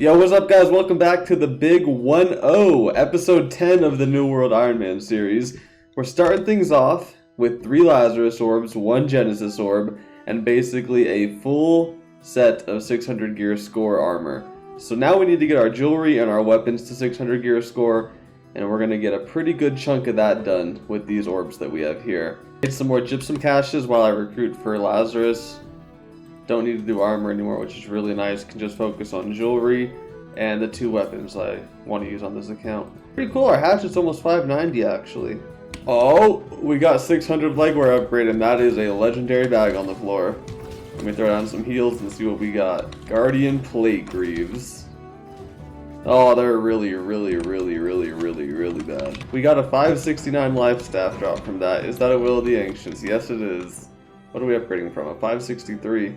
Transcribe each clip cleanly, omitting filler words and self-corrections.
Yo, what's up, guys? Welcome back to the Big 1-0, episode 10 of the New World Ironman series. We're starting things off with 3 Lazarus orbs, 1 Genesis orb, and basically a full set of 600 gear score armor. So now we need to get our jewelry and our weapons to 600 gear score, and we're going to get a pretty good chunk of that done with these orbs that we have here. Get some more gypsum caches while I recruit for Lazarus. Don't need to do armor anymore, which is really nice. Can just focus on jewelry and the 2 weapons I want to use on this account. Pretty cool. Our hatchet's almost 590 actually. Oh, we got 600 legwear upgrade, and that is a legendary bag on the floor. Let me throw down some heals and see what we got. Guardian plate greaves. Oh, they're really bad. We got a 569 life staff drop from that. Is that a Will of the Ancients? Yes, it is. What are we upgrading from? A 563.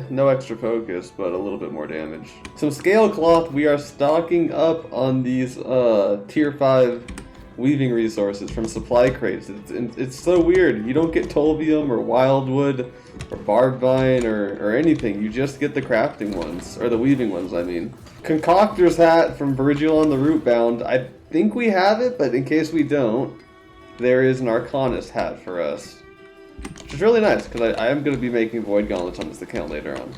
No extra focus, but a little bit more damage. Some scale cloth. We are stocking up on these tier 5 weaving resources from supply crates. It's so weird. You don't get Tolvium or Wildwood or Barbed Vine or anything. You just get the crafting ones, or the weaving ones, I mean. Concoctor's hat from Virgil on the Rootbound. I think we have it, but in case we don't, there is an Arcanist hat for us. Which is really nice, because I am going to be making Void Gauntlets on this account later on.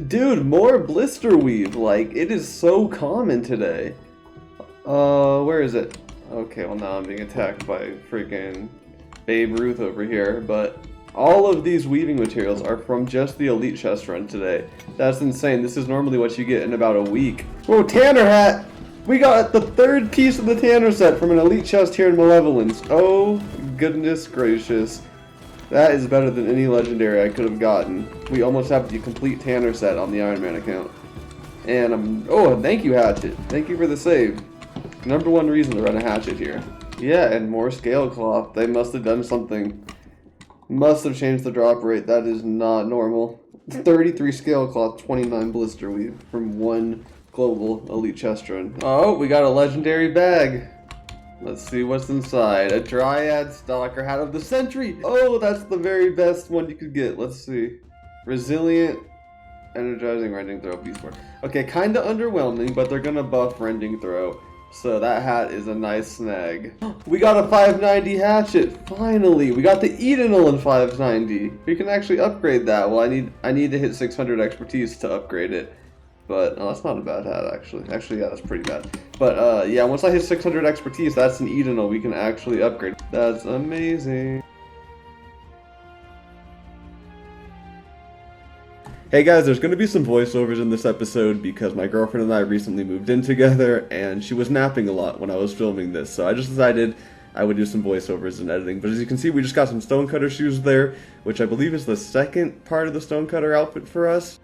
Dude, more blister weave. Like, it is so common today. Where is it? Okay, well now I'm being attacked by freaking Babe Ruth over here, but all of these weaving materials are from just the Elite Chest run today. That's insane. This is normally what you get in about a week. Whoa, Tanner hat! We got the 3rd piece of the Tanner set from an Elite Chest here in Malevolence. Oh, goodness gracious. That is better than any legendary I could have gotten. We almost have the complete Tanner set on the Ironman account. And oh, thank you, Hatchet. Thank you for the save. Number 1 reason to run a Hatchet here. Yeah, and more scale cloth. They must have done something. Must have changed the drop rate. That is not normal. 33 scale cloth, 29 blister weave from 1 global Elite Chest run. Oh, we got a legendary bag. Let's see what's inside. A Dryad Stalker Hat of the Century. Oh, that's the very best one you could get. Let's see. Resilient, energizing rending throw, beast form. Okay, kind of underwhelming, but they're gonna buff rending throw. So that hat is a nice snag. We got a 590 hatchet. Finally, we got the Edenal in 590. We can actually upgrade that. Well, I need to hit 600 expertise to upgrade it. But that's not a bad hat, actually. Actually, yeah, that's pretty bad. But yeah, once I hit 600 expertise, that's an Edenal we can actually upgrade. That's amazing. Hey guys, there's going to be some voiceovers in this episode because my girlfriend and I recently moved in together, and she was napping a lot when I was filming this, so I just decided I would do some voiceovers and editing. But as you can see, we just got some Stonecutter shoes there, which I believe is the 2nd part of the Stonecutter outfit for us.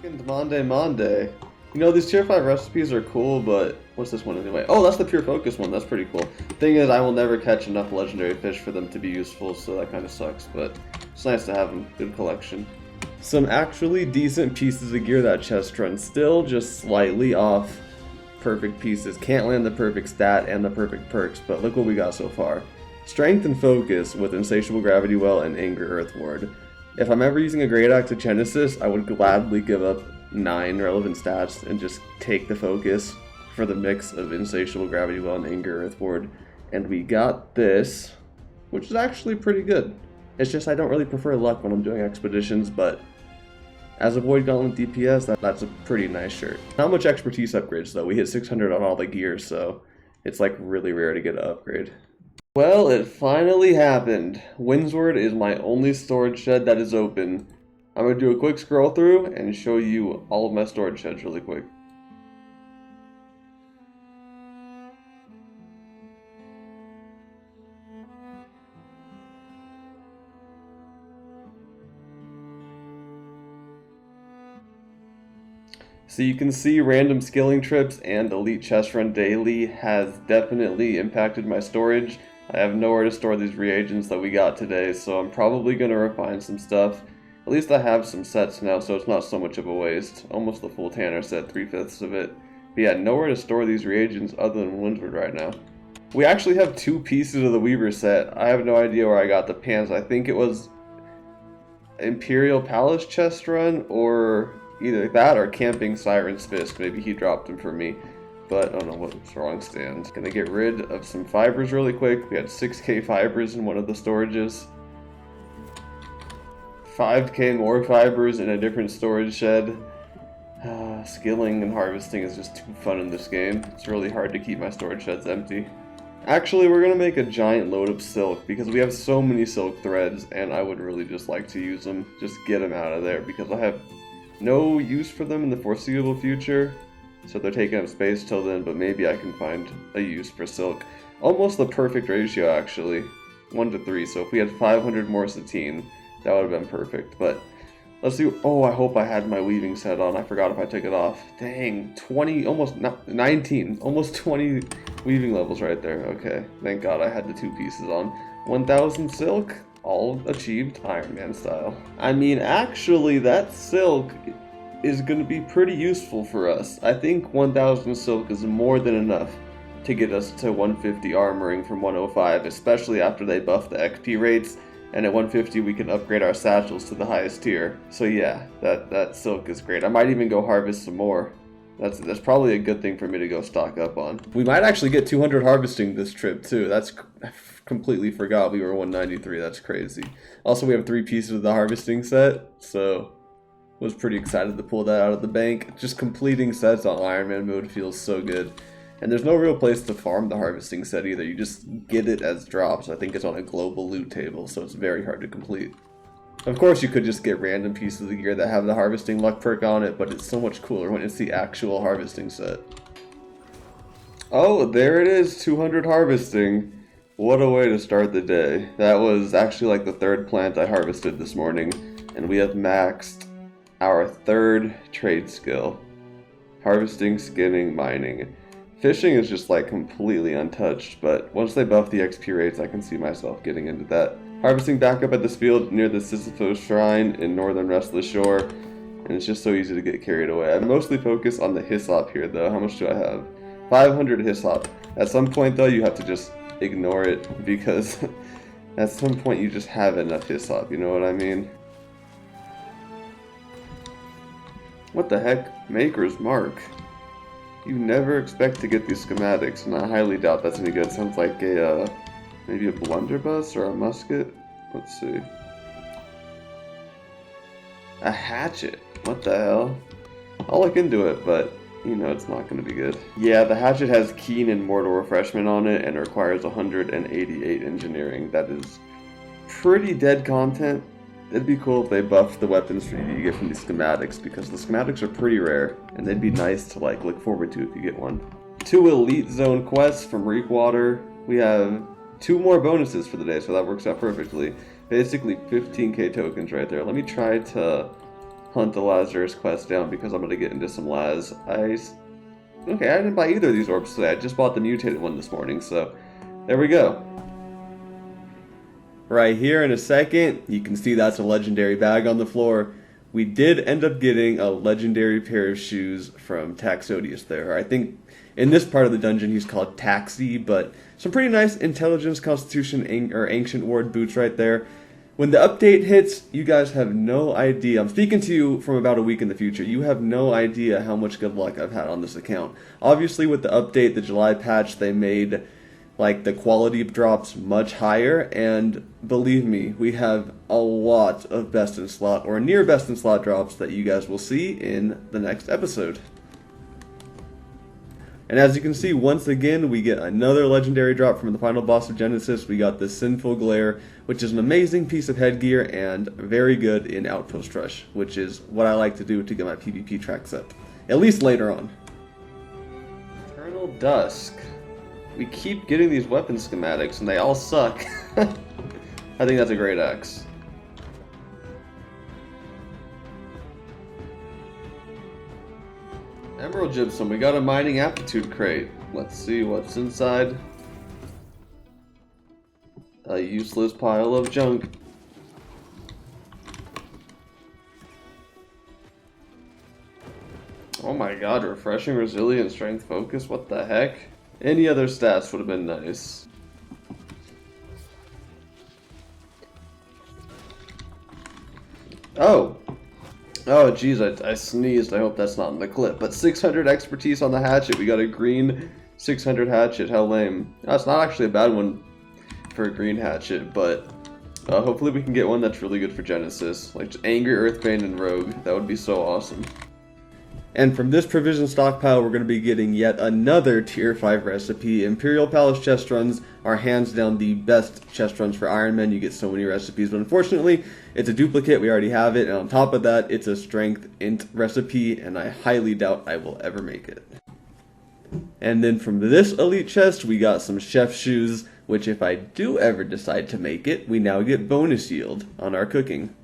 Blackened Monday. You know, these tier 5 recipes are cool, but what's this one anyway? Oh, that's the pure focus one. That's pretty cool. Thing is, I will never catch enough legendary fish for them to be useful, so that kind of sucks, but it's nice to have them. Good collection. Some actually decent pieces of gear that chest run. Still just slightly off perfect pieces. Can't land the perfect stat and the perfect perks, but look what we got so far. Strength and focus with Insatiable Gravity Well and Angry Earth Ward. If I'm ever using a Great Axe of Genesis, I would gladly give up 9 relevant stats and just take the focus for the mix of Insatiable Gravity Well and Anger Earth Ward. And we got this, which is actually pretty good. It's just I don't really prefer luck when I'm doing expeditions, but as a Void Gauntlet DPS, that's a pretty nice shirt. Not much expertise upgrades though. We hit 600 on all the gear, so it's like really rare to get an upgrade. Well, it finally happened. Windsward is my only storage shed that is open. I'm going to do a quick scroll through and show you all of my storage sheds really quick. So you can see random skilling trips and Elite Chest Run Daily has definitely impacted my storage. I have nowhere to store these reagents that we got today, so I'm probably going to refine some stuff. At least I have some sets now, so it's not so much of a waste. Almost the full Tanner set, 3/5 of it. But yeah, nowhere to store these reagents other than Windsward right now. We actually have 2 pieces of the Weaver set. I have no idea where I got the pants. I think it was Imperial Palace chest run, or either that or Camping Siren's Fist. Maybe he dropped them for me. But I don't know what's wrong stand. Gonna get rid of some fibers really quick. We had 6k fibers in one of the storages. 5k more fibers in a different storage shed. Skilling and harvesting is just too fun in this game. It's really hard to keep my storage sheds empty. Actually, we're gonna make a giant load of silk because we have so many silk threads and I would really just like to use them. Just get them out of there because I have no use for them in the foreseeable future. So they're taking up space till then, but maybe I can find a use for silk. Almost the perfect ratio actually. 1 to 3, so if we had 500 more satine, that would have been perfect. But let's see. Oh, I hope I had my weaving set on. I forgot if I took it off. Dang, 20, almost 19, almost 20 weaving levels right there. Okay, thank God I had the 2 pieces on. 1,000 silk, all achieved Ironman style. I mean, actually, that silk is going to be pretty useful for us. I think 1,000 silk is more than enough to get us to 150 armoring from 105, especially after they buff the XP rates. And at 150 we can upgrade our satchels to the highest tier. So yeah, that silk is great. I might even go harvest some more. That's probably a good thing for me to go stock up on. We might actually get 200 harvesting this trip too. I completely forgot we were 193. That's crazy. Also, we have 3 pieces of the harvesting set, so was pretty excited to pull that out of the bank. Just completing sets on Ironman mode feels so good. And there's no real place to farm the harvesting set either. You just get it as drops. I think it's on a global loot table, so it's very hard to complete. Of course, you could just get random pieces of gear that have the harvesting luck perk on it, but it's so much cooler when it's the actual harvesting set. Oh, there it is, 200 harvesting. What a way to start the day. That was actually like the 3rd plant I harvested this morning, and we have maxed our 3rd trade skill. Harvesting, skinning, mining. Fishing is just like completely untouched, but once they buff the XP rates, I can see myself getting into that. Harvesting back up at this field near the Sisyphos Shrine in northern Restless Shore, and it's just so easy to get carried away. I'm mostly focused on the hyssop here though. How much do I have? 500 hyssop. At some point though, you have to just ignore it because at some point you just have enough hyssop, you know what I mean? What the heck? Maker's Mark. You never expect to get these schematics, and I highly doubt that's any good. Sounds like a, maybe a blunderbuss or a musket? Let's see. A hatchet. What the hell? I'll look into it, but, you know, it's not going to be good. Yeah, the hatchet has keen and mortal refreshment on it, and requires 188 engineering. That is pretty dead content. It'd be cool if they buffed the weapons you get from these schematics, because the schematics are pretty rare, and they'd be nice to like look forward to if you get one. 2 Elite Zone quests from Reekwater. We have 2 more bonuses for the day, so that works out perfectly. Basically 15k tokens right there. Let me try to hunt the Lazarus quest down because I'm going to get into some Laz. Okay, I didn't buy either of these orbs today. I just bought the mutated one this morning, so there we go. Right here in a second, you can see that's a legendary bag on the floor. We did end up getting a legendary pair of shoes from Taxodius there. I think in this part of the dungeon he's called Taxi, but some pretty nice Intelligence, Constitution, or Ancient Ward boots right there. When the update hits, you guys have no idea. I'm speaking to you from about a week in the future. You have no idea how much good luck I've had on this account. Obviously with the update, the July patch, they made like the quality drops much higher, and believe me, we have a lot of best in slot or near best in slot drops that you guys will see in the next episode. And as you can see, once again, we get another legendary drop from the final boss of Genesis. We got the Sinful Glare, which is an amazing piece of headgear and very good in Outpost Rush, which is what I like to do to get my PvP tracks up, at least later on. Eternal Dusk. We keep getting these weapon schematics, and they all suck. I think that's a great axe. Emerald Gypsum, we got a mining aptitude crate. Let's see what's inside. A useless pile of junk. Oh my god, refreshing, resilient, strength, focus, what the heck? Any other stats would have been nice. Oh! Oh, geez, I sneezed. I hope that's not in the clip. But 600 expertise on the hatchet. We got a green 600 hatchet. How lame. That's not actually a bad one for a green hatchet, but hopefully we can get one that's really good for Genesis. Like Angry, Earthbane, and Rogue. That would be so awesome. And from this provision stockpile, we're going to be getting yet another Tier 5 recipe. Imperial Palace chest runs are hands down the best chest runs for Ironman. You get so many recipes, but unfortunately, it's a duplicate. We already have it, and on top of that, it's a strength int recipe, and I highly doubt I will ever make it. And then from this elite chest, we got some chef shoes, which if I do ever decide to make it, we now get bonus yield on our cooking.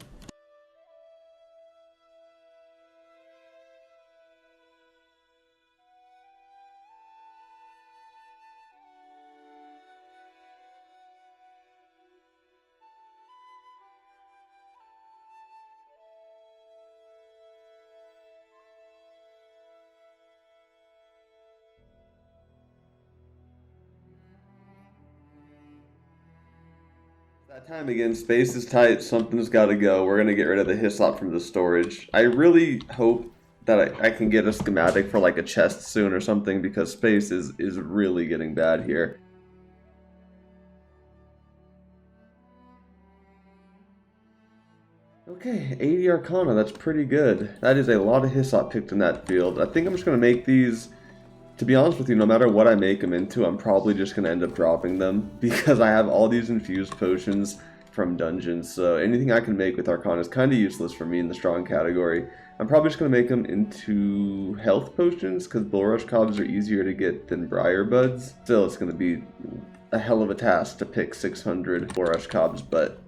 That time again, space is tight, something's gotta go. We're gonna get rid of the hyssop from the storage. I really hope that I can get a schematic for like a chest soon or something, because space is really getting bad here. Okay, 80 Arcana, that's pretty good. That is a lot of hyssop picked in that field. I think I'm just gonna make these. To be honest with you, no matter what I make them into, I'm probably just going to end up dropping them, because I have all these infused potions from dungeons, so anything I can make with Arcana is kind of useless for me in the strong category. I'm probably just going to make them into health potions, because Bulrush Cobs are easier to get than Briar Buds. Still, it's going to be a hell of a task to pick 600 Bulrush Cobs, but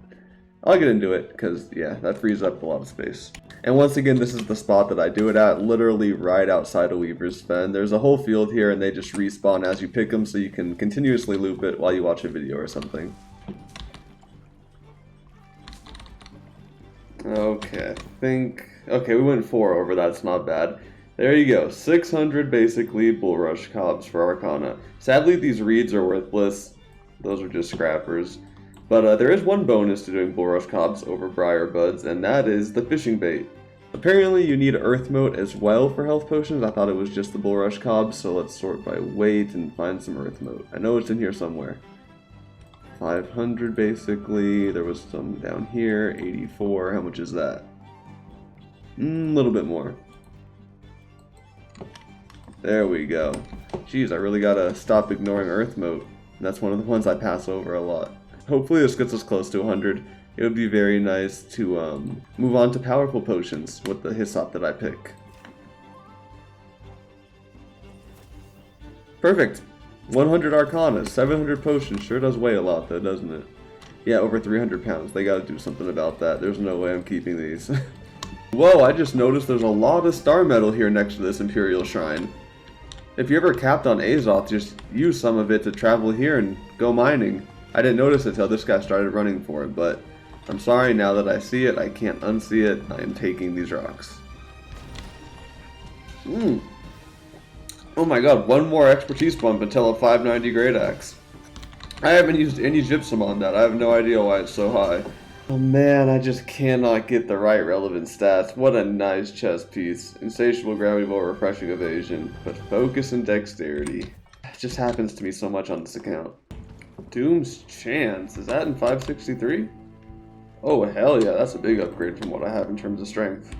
I'll get into it, because, yeah, that frees up a lot of space. And once again, this is the spot that I do it at, literally right outside of Weaver's Fen. There's a whole field here, and they just respawn as you pick them, so you can continuously loop it while you watch a video or something. Okay, okay, we went 4 over, that's not bad. There you go, 600 basically Bulrush Cobs for Arcana. Sadly, these reeds are worthless. Those are just scrappers. But there is one bonus to doing Bulrush Cobs over Briar Buds, and that is the fishing bait. Apparently you need Earth Mote as well for health potions. I thought it was just the Bulrush Cobs, so let's sort by weight and find some Earth Mote. I know it's in here somewhere. 500 basically, there was some down here, 84, how much is that? A little bit more. There we go. Jeez, I really gotta stop ignoring Earth Mote. That's one of the ones I pass over a lot. Hopefully this gets us close to 100. It would be very nice to move on to powerful potions with the hyssop that I pick. Perfect! 100 Arcana, 700 potions. Sure does weigh a lot though, doesn't it? Yeah, over 300 pounds. They gotta do something about that. There's no way I'm keeping these. Whoa, I just noticed there's a lot of star metal here next to this Imperial Shrine. If you're ever capped on Azoth, just use some of it to travel here and go mining. I didn't notice it till this guy started running for it, but I'm sorry, now that I see it, I can't unsee it. I am taking these rocks. Oh my god, one more expertise bump until a 590 Great Axe. I haven't used any gypsum on that. I have no idea why it's so high. Oh man, I just cannot get the right relevant stats. What a nice chest piece. Insatiable gravity ball, refreshing evasion, but focus and dexterity. It just happens to me so much on this account. Doom's Chance, is that in 563? Oh hell yeah, that's a big upgrade from what I have in terms of strength.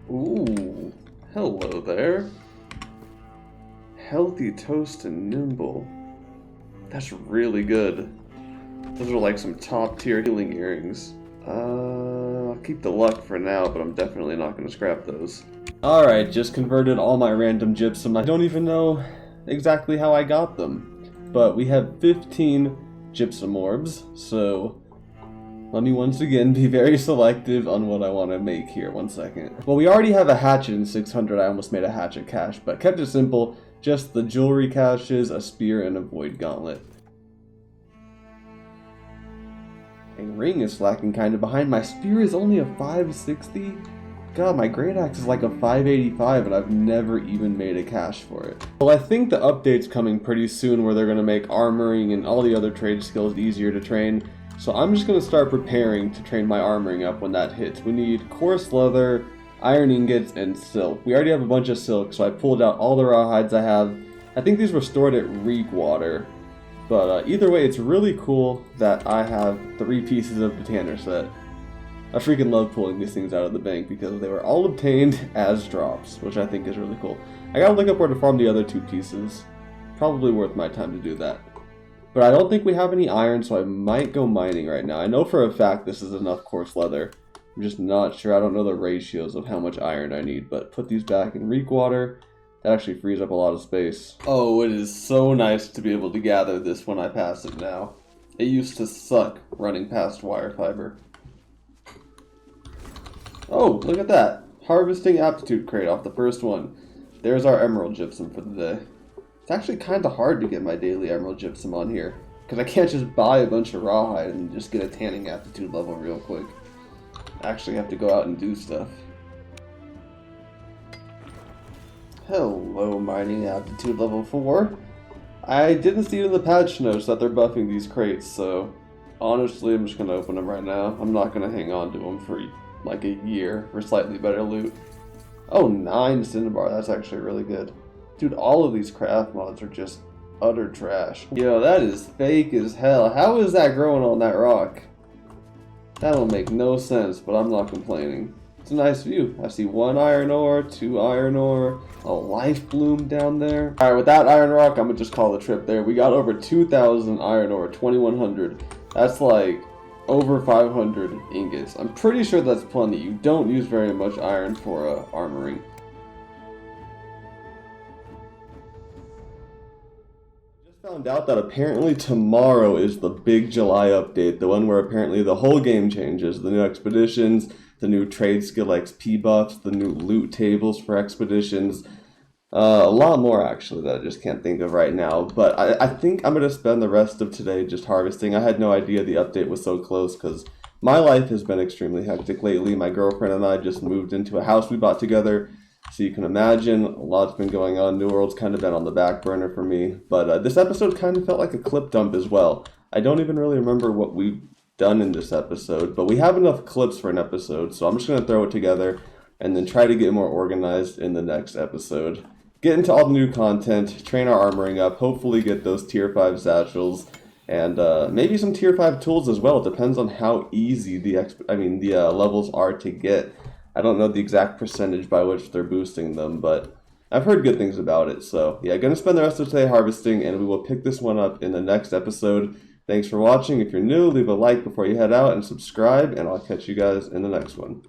Ooh, hello there. Healthy Toast and Nimble. That's really good. Those are like some top tier healing earrings. I'll keep the luck for now, but I'm definitely not going to scrap those. Alright, just converted all my random gypsum. I don't even know exactly how I got them. But we have 15 gypsum orbs, so let me once again be very selective on what I want to make here. 1 second. Well, we already have a hatchet in 600. I almost made a hatchet cache, but kept it simple. Just the jewelry caches, a spear, and a void gauntlet. A ring is slacking kind of behind. My spear is only a 560. God, my great axe is like a 585 and I've never even made a cache for it. Well, I think the update's coming pretty soon where they're going to make armoring and all the other trade skills easier to train. So I'm just going to start preparing to train my armoring up when that hits. We need coarse leather, iron ingots, and silk. We already have a bunch of silk, so I pulled out all the rawhides I have. I think these were stored at Reekwater. But either way, it's really cool that I have 3 pieces of the Tanner set. I freaking love pulling these things out of the bank because they were all obtained as drops, which I think is really cool. I gotta look up where to farm the other 2 pieces. Probably worth my time to do that. But I don't think we have any iron, so I might go mining right now. I know for a fact this is enough coarse leather. I'm just not sure. I don't know the ratios of how much iron I need, but put these back in Reekwater. That actually frees up a lot of space. Oh, it is so nice to be able to gather this when I pass it now. It used to suck running past wire fiber. Oh, look at that. Harvesting aptitude crate off the first one. There's our emerald gypsum for the day. It's actually kind of hard to get my daily emerald gypsum on here, because I can't just buy a bunch of rawhide and just get a tanning aptitude level real quick. I actually have to go out and do stuff. Hello, mining aptitude level 4. I didn't see it in the patch notes that they're buffing these crates, so honestly I'm just going to open them right now. I'm not going to hang on to them for like a year for slightly better loot. Oh, 9 cinnabar, that's actually really good. Dude, all of these craft mods are just utter trash. Yo, that is fake as hell. How is that growing on that rock? That don't make no sense, but I'm not complaining. It's a nice view. I see 1 iron ore, 2 iron ore, a life bloom down there. Alright, with that iron rock, I'm gonna just call the trip there. We got over 2,000 iron ore, 2,100. That's like over 500 ingots. I'm pretty sure that's plenty. You don't use very much iron for armoring. Found out that apparently tomorrow is the big July update, the one where apparently the whole game changes. The new expeditions, the new trade skill XP buffs, the new loot tables for expeditions. A lot more actually that I just can't think of right now. But I think I'm going to spend the rest of today just harvesting. I had no idea the update was so close because my life has been extremely hectic lately. My girlfriend and I just moved into a house we bought together. So you can imagine a lot's been going on. New World's kind of been on the back burner for me. But this episode kind of felt like a clip dump as well. I don't even really remember what we've done in this episode. But we have enough clips for an episode. So I'm just going to throw it together and then try to get more organized in the next episode. Get into all the new content, train our armoring up, hopefully get those tier 5 satchels. And maybe some tier 5 tools as well. It depends on how easy the levels are to get. I don't know the exact percentage by which they're boosting them, but I've heard good things about it. So yeah, gonna spend the rest of today harvesting, and we will pick this one up in the next episode. Thanks for watching. If you're new, leave a like before you head out and subscribe, and I'll catch you guys in the next one.